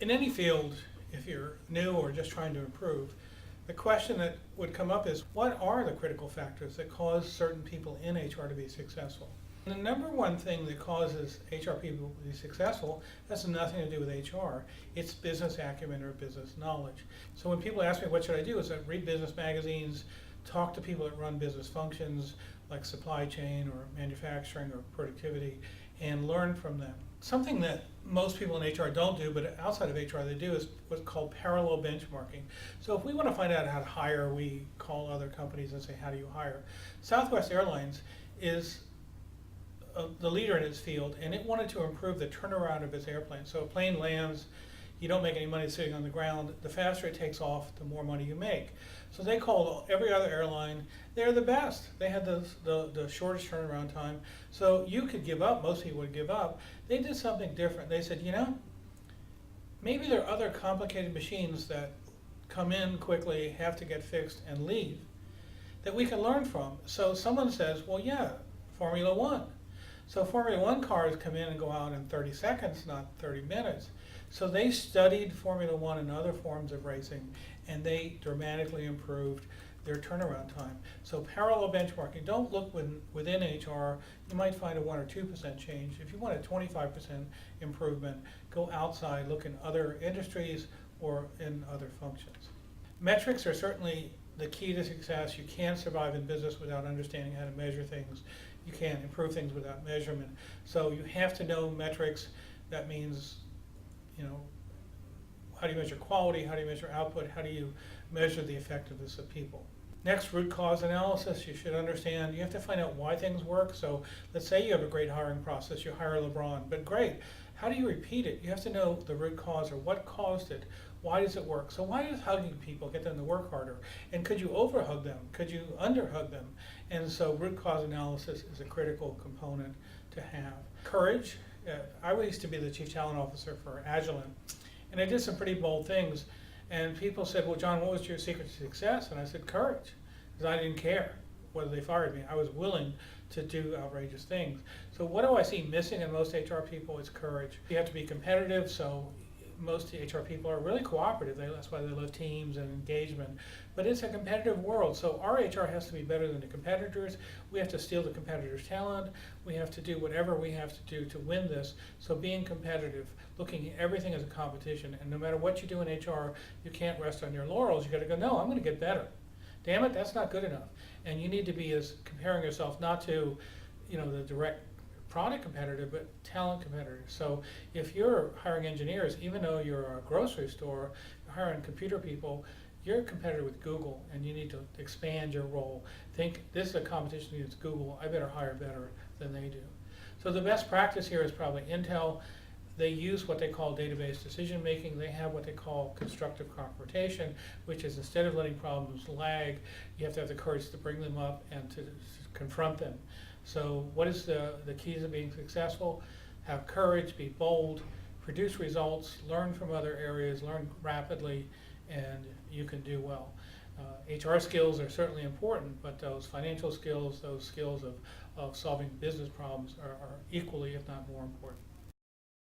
In any field, if you're new or just trying to improve, the question that would come up is, what are the critical factors that cause certain people in HR to be successful? And the number one thing that causes HR people to be successful has nothing to do with HR. It's business acumen or business knowledge. So when people ask me what should I do, is I read business magazines, talk to people that run business functions like supply chain or manufacturing or productivity, and learn from them. Something that most people in HR don't do, but outside of HR they do, is what's called parallel benchmarking. So if we want to find out how to hire, we call other companies and say, how do you hire? Southwest Airlines is the leader in its field, and it wanted to improve the turnaround of its airplane. So a plane lands, you don't make any money sitting on the ground. The faster it takes off, the more money you make. So they called every other airline. They're the best. They had the shortest turnaround time. So you could give up. Most people would give up. They did something different. They said, maybe there are other complicated machines that come in quickly, have to get fixed, and leave that we can learn from. So someone says, well, yeah, Formula One. So Formula One cars come in and go out in 30 seconds, not 30 minutes. So they studied Formula One and other forms of racing, and they dramatically improved their turnaround time. So parallel benchmarking, don't look within HR. You might find a 1 or 2% change. If you want a 25% improvement, go outside, look in other industries or in other functions. Metrics are certainly the key to success. You can't survive in business without understanding how to measure things. You can't improve things without measurement. So you have to know metrics. That means, how do you measure quality? How do you measure output? How do you measure the effectiveness of people? Next, root cause analysis. You should understand, you have to find out why things work. So let's say you have a great hiring process, you hire LeBron, but great. How do you repeat it? You have to know the root cause, or what caused it. Why does it work? So why does hugging people get them to work harder? And could you overhug them? Could you underhug them? And so root cause analysis is a critical component to have. Courage. I used to be the chief talent officer for Agilent, and I did some pretty bold things. And people said, well, John, what was your secret to success? And I said, courage, because I didn't care whether they fired me. I was willing to do outrageous things. So what do I see missing in most HR people? It's courage. You have to be competitive, so most HR people are really cooperative. That's why they love teams and engagement. But it's a competitive world, so our HR has to be better than the competitors. We have to steal the competitors' talent. We have to do whatever we have to do to win this. So being competitive, looking at everything as a competition, and no matter what you do in HR, you can't rest on your laurels. You got to go, no, I'm going to get better. Damn it, that's not good enough. And you need to be comparing yourself not to, the direct product competitor, but talent competitor. So if you're hiring engineers, even though you're a grocery store, you're hiring computer people, you're a competitor with Google, and you need to expand your role. Think, this is a competition against Google, I better hire better than they do. So the best practice here is probably Intel. They use what they call database decision making. They have what they call constructive confrontation, which is, instead of letting problems lag, you have to have the courage to bring them up and to confront them. So what is the keys of being successful? Have courage, be bold, produce results, learn from other areas, learn rapidly, and you can do well. HR skills are certainly important, but those financial skills, those skills of solving business problems are equally, if not more important.